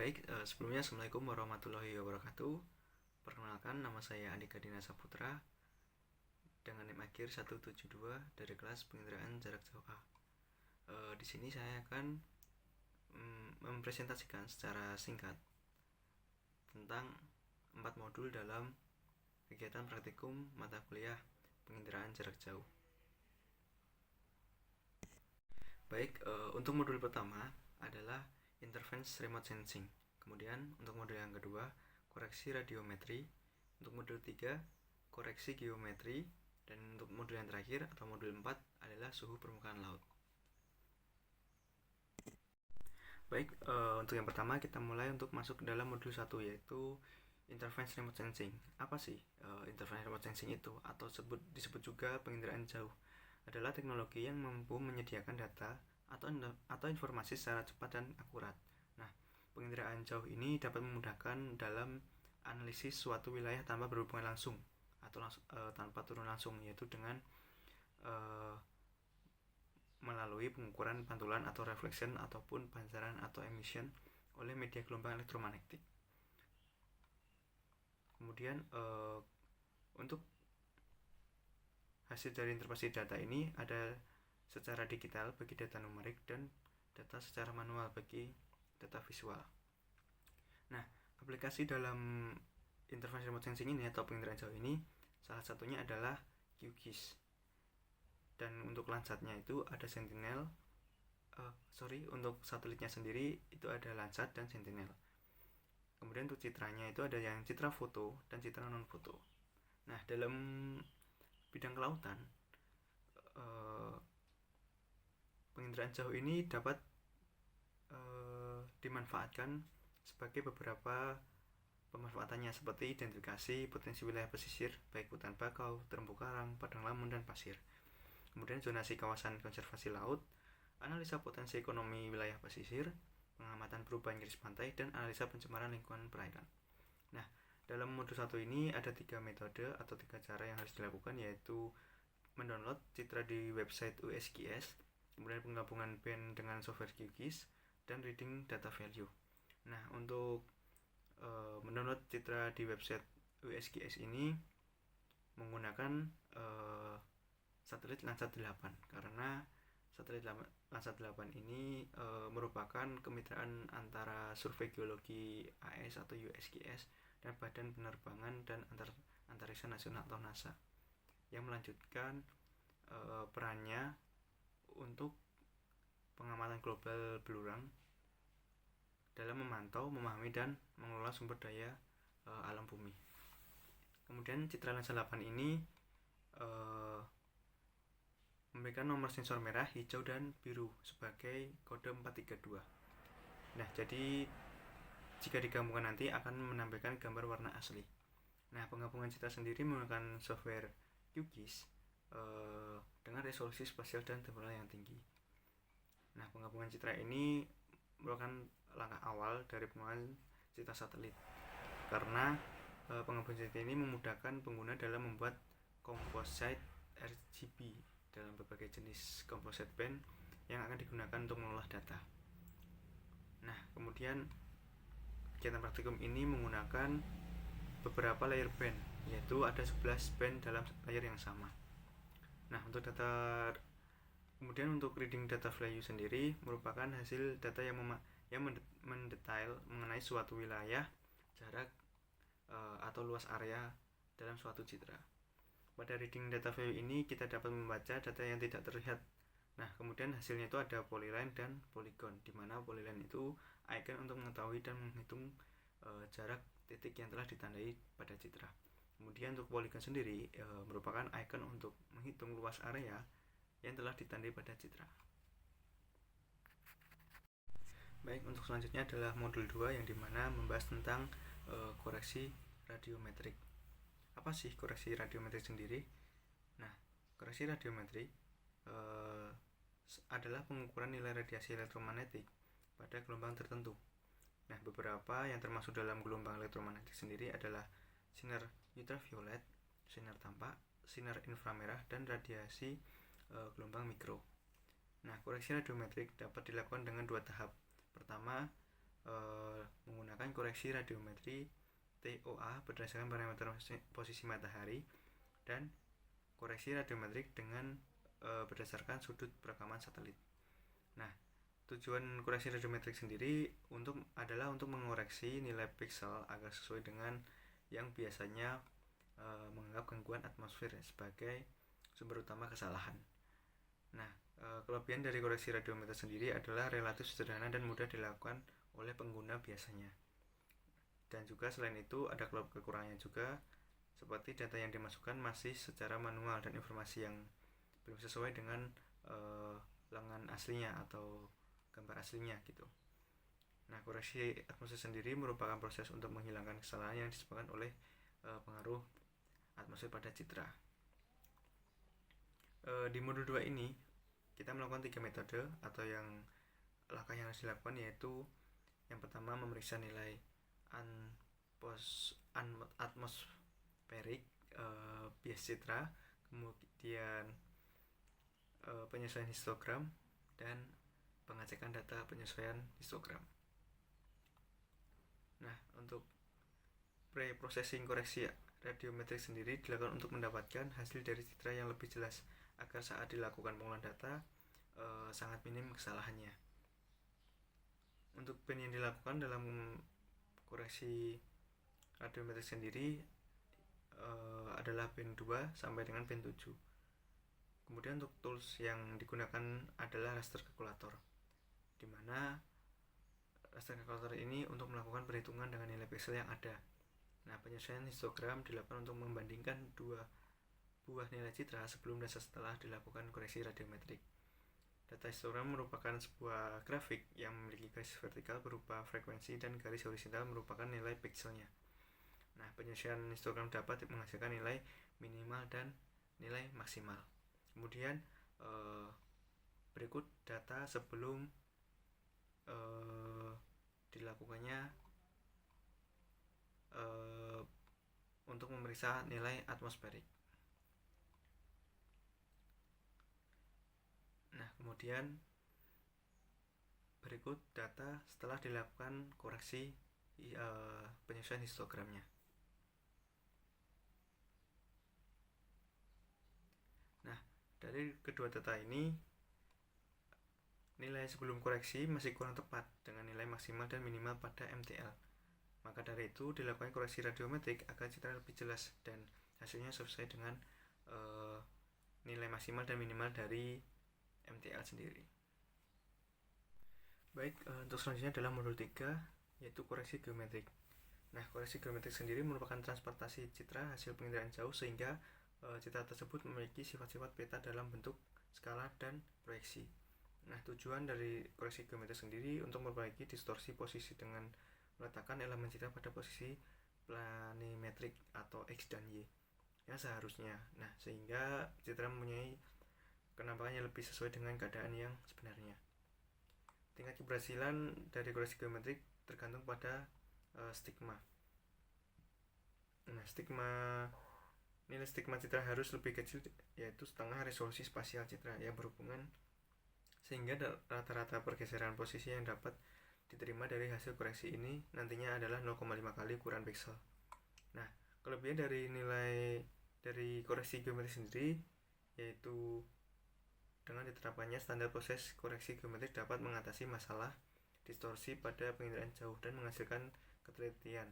Baik, sebelumnya Assalamualaikum warahmatullahi wabarakatuh. Perkenalkan, nama saya Andika Dina Saputra dengan NIM akhir 172 dari kelas penginderaan jarak jauh A. Di sini saya akan mempresentasikan secara singkat tentang 4 modul dalam kegiatan praktikum mata kuliah penginderaan jarak jauh. Baik, untuk modul pertama adalah Interference Remote Sensing. Kemudian untuk modul yang kedua, koreksi radiometri. Untuk modul 3, koreksi geometri. Dan untuk modul yang terakhir atau modul 4 adalah suhu permukaan laut. Baik, untuk yang pertama kita mulai untuk masuk ke dalam modul 1, yaitu Interference Remote Sensing. Apa sih Interference Remote Sensing itu? Atau disebut juga penginderaan jauh. Adalah teknologi yang mampu menyediakan data atau informasi secara cepat dan akurat. Nah, penginderaan jauh ini dapat memudahkan dalam analisis suatu wilayah tanpa berhubungan langsung atau tanpa turun langsung, yaitu dengan melalui pengukuran pantulan atau reflection ataupun pancaran atau emission oleh media gelombang elektromagnetik. Kemudian untuk hasil dari interpretasi data ini ada secara digital bagi data numerik dan data secara manual bagi data visual. Nah, aplikasi dalam interference remote sensing ini atau penginderaan jauh ini salah satunya adalah QGIS. Dan untuk Landsat-nya itu ada Sentinel. Untuk satelitnya sendiri itu ada Landsat dan Sentinel. Kemudian untuk citranya itu ada yang citra foto dan citra non foto. Nah, dalam bidang kelautan, penginderaan jauh ini dapat dimanfaatkan sebagai beberapa pemanfaatannya, seperti identifikasi potensi wilayah pesisir baik hutan bakau, terumbu karang, padang lamun, dan pasir. Kemudian zonasi kawasan konservasi laut, analisa potensi ekonomi wilayah pesisir, pengamatan perubahan garis pantai, dan analisa pencemaran lingkungan perairan. Nah, dalam modul 1 ini ada 3 metode atau 3 cara yang harus dilakukan, yaitu mendownload citra di website USGS, kemudian penggabungan band dengan software QGIS, dan reading data value. Nah, untuk mendownload citra di website USGS ini menggunakan satelit Landsat 8, karena satelit Landsat 8 ini merupakan kemitraan antara Survei Geologi AS atau USGS dan Badan Penerbangan dan Antariksa Nasional atau NASA, yang melanjutkan perannya untuk pengamatan global belulang dalam memantau, memahami, dan mengelola sumber daya alam bumi. Kemudian citra Landsat 8 ini memberikan nomor sensor merah, hijau, dan biru sebagai kode 432. Nah, jadi jika digabungkan nanti akan menampilkan gambar warna asli. Nah, penggabungan citra sendiri menggunakan software QGIS dengan resolusi spasial dan temporal yang tinggi. Nah, penggabungan citra ini merupakan langkah awal dari pengembangan citra satelit, karena penggabungan citra ini memudahkan pengguna dalam membuat composite RGB dalam berbagai jenis composite band yang akan digunakan untuk mengolah data. Nah, kemudian kegiatan praktikum ini menggunakan beberapa layer band, yaitu ada 11 band dalam layer yang sama. Nah, untuk kemudian untuk reading data value sendiri merupakan hasil data yang mendetail mengenai suatu wilayah, jarak, atau luas area dalam suatu citra. Pada reading data value ini kita dapat membaca data yang tidak terlihat. Nah, kemudian hasilnya itu ada polyline dan polygon, di mana polyline itu icon untuk mengetahui dan menghitung jarak titik yang telah ditandai pada citra. Kemudian untuk polygon sendiri merupakan icon untuk menghitung luas area yang telah ditandai pada citra. Baik, untuk selanjutnya adalah modul 2 yang dimana membahas tentang koreksi radiometrik. Apa sih koreksi radiometrik sendiri? Nah, koreksi radiometrik adalah pengukuran nilai radiasi elektromagnetik pada gelombang tertentu. Nah, beberapa yang termasuk dalam gelombang elektromagnetik sendiri adalah sinar ultraviolet, sinar tampak, sinar inframerah, dan radiasi gelombang mikro. Nah, koreksi radiometrik dapat dilakukan dengan 2 tahap. Pertama, menggunakan koreksi radiometri TOA berdasarkan parameter posisi matahari dan koreksi radiometrik dengan berdasarkan sudut perekaman satelit. Nah, tujuan koreksi radiometrik sendiri adalah untuk mengoreksi nilai piksel agar sesuai dengan yang biasanya menganggap gangguan atmosfer sebagai sumber utama kesalahan. Nah, kelebihan dari koreksi radiometer sendiri adalah relatif sederhana dan mudah dilakukan oleh pengguna biasanya. Dan juga selain itu ada kekurangannya juga, seperti data yang dimasukkan masih secara manual dan informasi yang belum sesuai dengan lengan aslinya atau gambar aslinya gitu. Nah, koreksi atmosfer sendiri merupakan proses untuk menghilangkan kesalahan yang disebabkan oleh pengaruh atmosfer pada citra. Di modul 2 ini kita melakukan 3 metode atau langkah yang harus dilakukan, yaitu yang pertama memeriksa nilai atmosferik bias citra, kemudian penyesuaian histogram dan pengecekan data penyesuaian histogram. Nah, untuk pre-processing koreksi radiometrik sendiri dilakukan untuk mendapatkan hasil dari citra yang lebih jelas agar saat dilakukan pengolahan data sangat minim kesalahannya. Untuk band yang dilakukan dalam koreksi radiometrik sendiri adalah band 2 sampai dengan band 7. Kemudian untuk tools yang digunakan adalah raster kalkulator, di mana raster kalkulator ini untuk melakukan perhitungan dengan nilai piksel yang ada. Nah, penyesuaian histogram dilakukan untuk membandingkan dua buah nilai citra sebelum dan setelah dilakukan koreksi radiometrik. Data histogram merupakan sebuah grafik yang memiliki garis vertikal berupa frekuensi dan garis horizontal merupakan nilai pikselnya. Nah, penyesuaian histogram dapat menghasilkan nilai minimal dan nilai maksimal. Kemudian berikut data sebelum dilakukannya untuk memeriksa nilai atmosferik. Nah, kemudian berikut data setelah dilakukan koreksi penyesuaian histogramnya. Nah, dari kedua data ini nilai sebelum koreksi masih kurang tepat dengan nilai maksimal dan minimal pada MTL. Maka dari itu dilakukan koreksi radiometrik agar citra lebih jelas dan hasilnya sesuai dengan nilai maksimal dan minimal dari MTL sendiri. Baik, untuk selanjutnya adalah modul 3, yaitu koreksi geometrik. Nah, koreksi geometrik sendiri merupakan transportasi citra hasil penginderaan jauh sehingga citra tersebut memiliki sifat-sifat peta dalam bentuk skala dan proyeksi. Nah, tujuan dari koreksi geometrik sendiri untuk memperbaiki distorsi posisi dengan meletakkan elemen citra pada posisi planimetrik atau X dan Y yang seharusnya. Nah, sehingga citra mempunyai penampakan yang lebih sesuai dengan keadaan yang sebenarnya. Tingkat keberhasilan dari koreksi geometrik tergantung pada stigma. Nah, nilai stigma citra harus lebih kecil, yaitu setengah resolusi spasial citra yang berhubungan, sehingga rata-rata pergeseran posisi yang dapat diterima dari hasil koreksi ini nantinya adalah 0,5 kali ukuran piksel. Nah, kelebihan dari nilai dari koreksi geometrik sendiri yaitu dengan diterapkannya standar proses koreksi geometrik dapat mengatasi masalah distorsi pada penginderaan jauh dan menghasilkan ketelitian.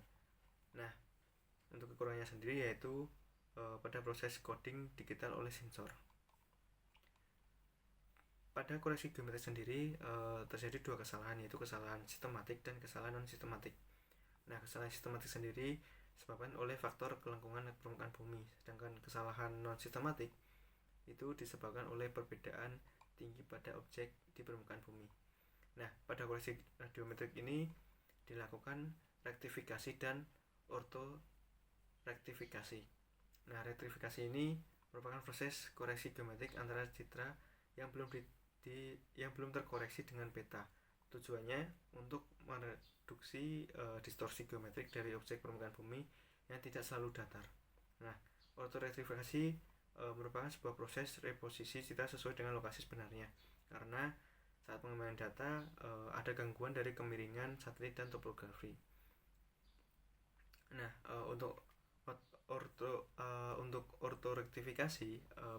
Nah, untuk kekurangannya sendiri yaitu pada proses coding digital oleh sensor. Pada koreksi geometrik sendiri terjadi dua kesalahan, yaitu kesalahan sistematik dan kesalahan non-sistematik. Nah, kesalahan sistematik sendiri disebabkan oleh faktor kelengkungan permukaan bumi, sedangkan kesalahan non-sistematik itu disebabkan oleh perbedaan tinggi pada objek di permukaan bumi. Nah, pada koreksi radiometrik ini dilakukan rektifikasi dan ortorektifikasi. Nah, rektifikasi ini merupakan proses koreksi geometrik antara citra yang belum terkoreksi dengan peta. Tujuannya untuk mereduksi distorsi geometrik dari objek permukaan bumi yang tidak selalu datar. Nah, ortorektifikasi merupakan sebuah proses reposisi citra sesuai dengan lokasi sebenarnya, karena saat pengembangan data ada gangguan dari kemiringan satelit dan topografi. Nah, untuk ortorektifikasi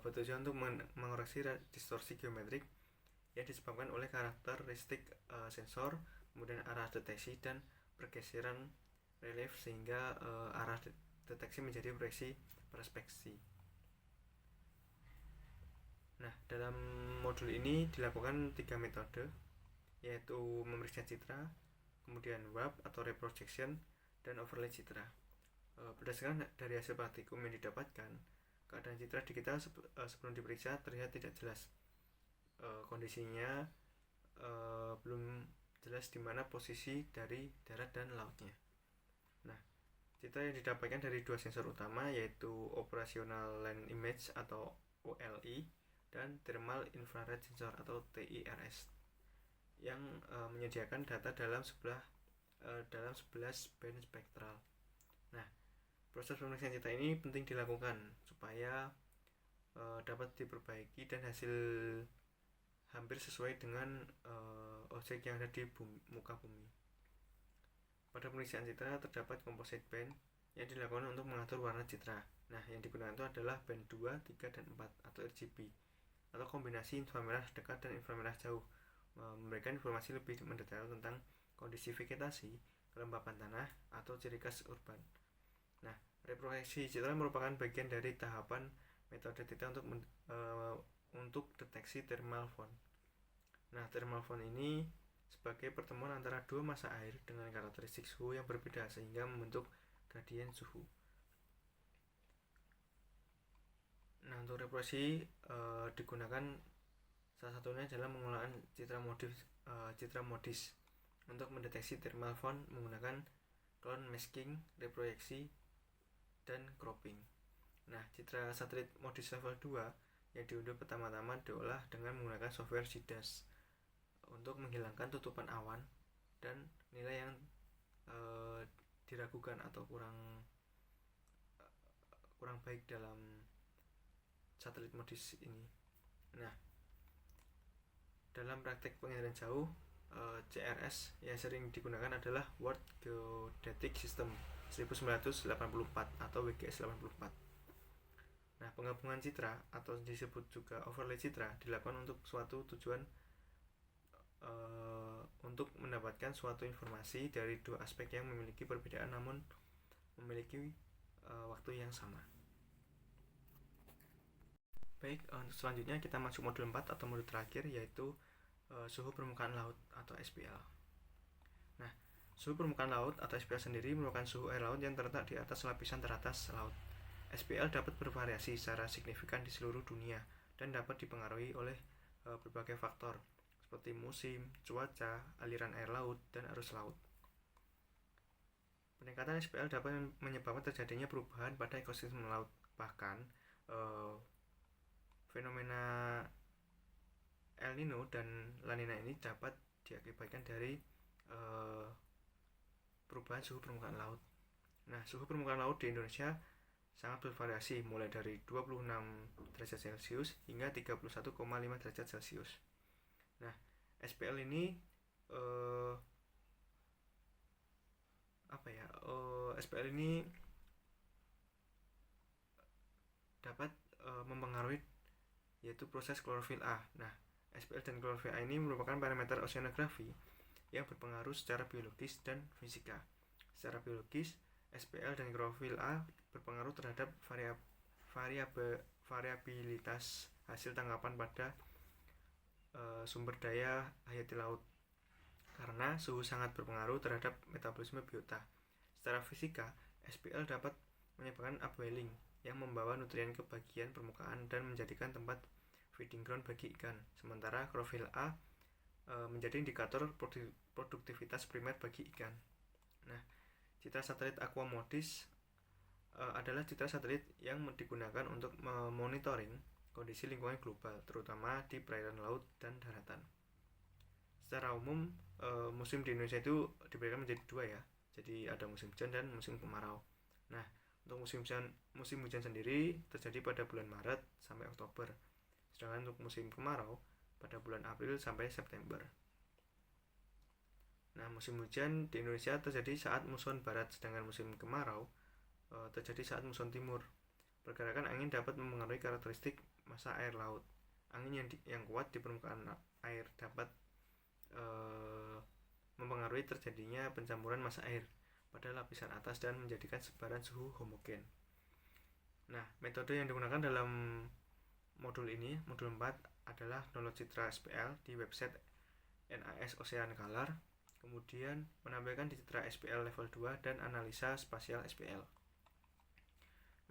bertujuan untuk mengoreksi distorsi geometrik yang disebabkan oleh karakteristik sensor, kemudian arah deteksi dan pergeseran relief sehingga arah deteksi menjadi proyeksi perspeksi. Nah, dalam modul ini dilakukan 3 metode, yaitu memeriksa citra, kemudian warp atau reprojection, dan overlay citra. Berdasarkan dari hasil praktikum yang didapatkan, keadaan citra digital sebelum diperiksa terlihat tidak jelas. Kondisinya belum jelas di mana posisi dari darat dan lautnya. Nah, citra yang didapatkan dari dua sensor utama yaitu operational line image atau OLI dan thermal infrared sensor atau TIRS yang menyediakan data dalam 11 band spektral. Nah, proses pemeriksaan citra ini penting dilakukan supaya dapat diperbaiki dan hasil hampir sesuai dengan objek yang ada di muka bumi. Pada pemeriksaan citra terdapat composite band yang dilakukan untuk mengatur warna citra. Nah, yang digunakan itu adalah band 2, 3, dan 4 atau RGB atau kombinasi inframerah dekat dan inframerah jauh, memberikan informasi lebih mendetail tentang kondisi vegetasi, kelembapan tanah, atau ciri khas urban. Nah, reproyeksi citra merupakan bagian dari tahapan metode citra untuk deteksi thermal phone. Nah, thermal phone ini sebagai pertemuan antara dua massa air dengan karakteristik suhu yang berbeda sehingga membentuk gradien suhu. Nah, untuk reproyeksi digunakan salah satunya adalah penggunaan citra modis untuk mendeteksi thermal phone menggunakan clone masking, reproyeksi, dan cropping. Nah, citra satelit modis level 2 yang diunduh pertama-tama diolah dengan menggunakan software CDAS untuk menghilangkan tutupan awan dan nilai yang diragukan atau kurang baik dalam satelit modis ini. Nah, dalam praktek penginderaan jauh, CRS yang sering digunakan adalah World Geodetic System 1984 atau WGS 84. Nah, penggabungan citra atau disebut juga overlay citra dilakukan untuk suatu tujuan untuk mendapatkan suatu informasi dari dua aspek yang memiliki perbedaan namun memiliki waktu yang sama. Baik, selanjutnya kita masuk modul 4 atau modul terakhir yaitu suhu permukaan laut atau SPL. Nah, suhu permukaan laut atau SPL sendiri merupakan suhu air laut yang terletak di atas lapisan teratas laut. SPL dapat bervariasi secara signifikan di seluruh dunia dan dapat dipengaruhi oleh berbagai faktor seperti musim, cuaca, aliran air laut, dan arus laut. Peningkatan SPL dapat menyebabkan terjadinya perubahan pada ekosistem laut. Bahkan fenomena El Nino dan La Nina ini dapat diakibatkan dari perubahan suhu permukaan laut. Nah, suhu permukaan laut di Indonesia sangat bervariasi mulai dari 26 derajat Celcius hingga 31,5 derajat Celcius. Nah, SPL ini SPL ini dapat mempengaruhi yaitu proses klorofil A. Nah, SPL dan klorofil A ini merupakan parameter oceanografi yang berpengaruh secara biologis dan fisika. Secara biologis, SPL dan klorofil A berpengaruh terhadap variabilitas hasil tangkapan pada sumber daya hayati laut karena suhu sangat berpengaruh terhadap metabolisme biota. Secara fisika, SPL dapat menyebabkan upwelling yang membawa nutrien ke bagian permukaan dan menjadikan tempat feeding ground bagi ikan. Sementara klorofil A menjadi indikator produktivitas primer bagi ikan. Nah, citra satelit Aqua Modis adalah citra satelit yang digunakan untuk memonitoring kondisi lingkungan global, terutama di perairan laut dan daratan. Secara umum, musim di Indonesia itu diberikan menjadi dua ya. Jadi ada musim hujan dan musim kemarau. Nah, untuk musim hujan sendiri terjadi pada bulan Maret sampai Oktober. Sedangkan untuk musim kemarau pada bulan April sampai September. Nah, musim hujan di Indonesia terjadi saat muson barat, sedangkan musim kemarau terjadi saat muson timur. Pergerakan angin dapat mempengaruhi karakteristik massa air laut. Angin yang kuat di permukaan air dapat mempengaruhi terjadinya pencampuran massa air pada lapisan atas dan menjadikan sebaran suhu homogen. Nah, metode yang digunakan dalam modul 4 adalah download citra SPL di website NAS Ocean Color, kemudian menampilkan di citra SPL level 2 dan analisa spasial SPL.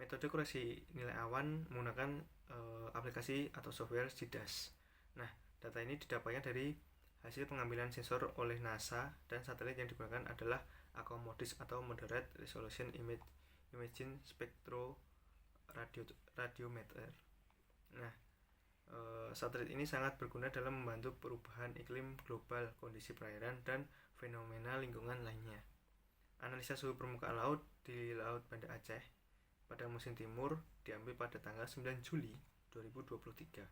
Metode koreksi nilai awan menggunakan aplikasi atau software GIDAS. Nah, data ini didapatkan dari hasil pengambilan sensor oleh NASA, dan satelit yang digunakan adalah ACOMODIS atau Moderate Resolution Imaging Spectroradiometer. Nah, satelit ini sangat berguna dalam membantu perubahan iklim global, kondisi perairan, dan fenomena lingkungan lainnya. Analisa suhu permukaan laut di Laut Banda Aceh pada musim timur diambil pada tanggal 9 Juli 2023.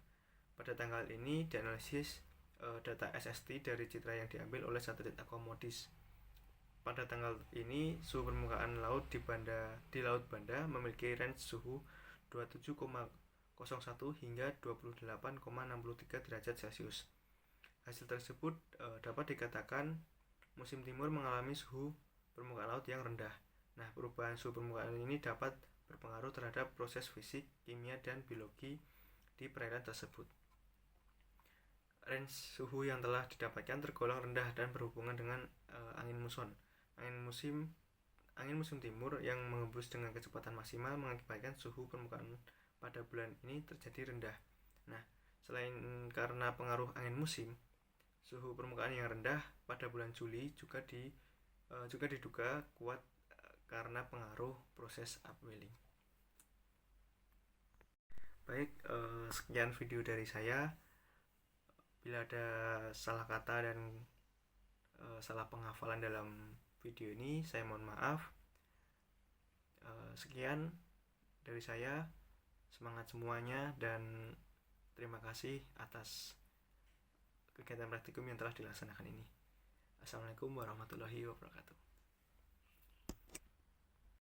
Pada tanggal ini dianalisis data SST dari citra yang diambil oleh satelit ACOMODIS. Pada tanggal ini suhu permukaan laut di Laut Banda memiliki range suhu 27,01 hingga 28,63 derajat Celcius. Hasil tersebut dapat dikatakan musim timur mengalami suhu permukaan laut yang rendah. Nah, perubahan suhu permukaan ini dapat berpengaruh terhadap proses fisik, kimia, dan biologi di perairan tersebut. Range suhu yang telah didapatkan tergolong rendah dan berhubungan dengan angin muson. Angin musim timur yang mengembus dengan kecepatan maksimal mengakibatkan suhu permukaan pada bulan ini terjadi rendah. Nah, selain karena pengaruh angin musim, suhu permukaan yang rendah pada bulan Juli juga diduga kuat karena pengaruh proses upwelling. Baik, sekian video dari saya. Bila ada salah kata dan salah penghafalan dalam video ini, saya mohon maaf. Sekian dari saya. Semangat semuanya dan terima kasih atas kegiatan praktikum yang telah dilaksanakan ini. Assalamualaikum warahmatullahi wabarakatuh.